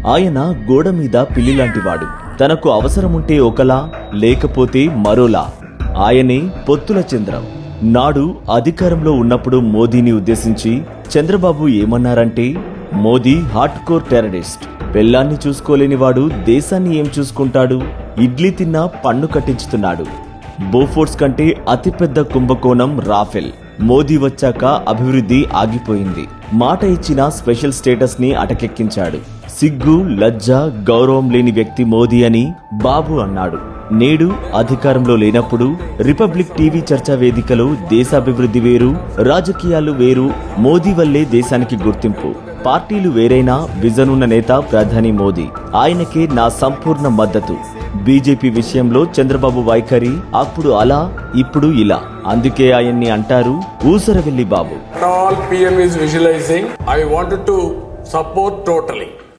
ఆయన గోడ మీద పిల్లి లాంటివాడు. తనకు అవసరముంటే ఒకలా, లేకపోతే మరోలా. ఆయనే పొత్తుల చంద్రం. నాడు అధికారంలో ఉన్నప్పుడు మోదీని ఉద్దేశించి చంద్రబాబు ఏమన్నారంటే, మోదీ హార్డ్ కోర్ టెర్రరిస్ట్, పెళ్లాన్ని చూసుకోలేనివాడు దేశాన్ని ఏం చూసుకుంటాడు, ఇడ్లీ తిన్నా పన్ను కట్టించుతున్నాడు. బోఫోర్స్ కంటే అతిపెద్ద కుంభకోణం రాఫెల్. మోదీ వచ్చాక అభివృద్ధి ఆగిపోయింది. మాట ఇచ్చిన స్పెషల్ స్టేటస్ ని అటకెక్కించాడు. సిగ్గు, లజ్జ, గౌరవం లేని వ్యక్తి మోదీ అని బాబు అన్నాడు. నేడు అధికారంలో లేనప్పుడు రిపబ్లిక్ టీవీ చర్చా వేదికలో దేశాభివృద్ధి వేరు, రాజకీయాలు వేరు, మోదీ వల్లే దేశానికి గుర్తింపు. పార్టీలు వేరైనా విజన్ ఉన్న నేత ప్రధాని మోదీ. ఆయనకే నా సంపూర్ణ మద్దతు. బీజేపీ విషయంలో చంద్రబాబు వైఖరి అప్పుడు అలా, ఇప్పుడు ఇలా. అందుకే ఆయన్ని అంటారు ఊసరవెల్లి బాబు. All PM is visualizing. I wanted to support totally.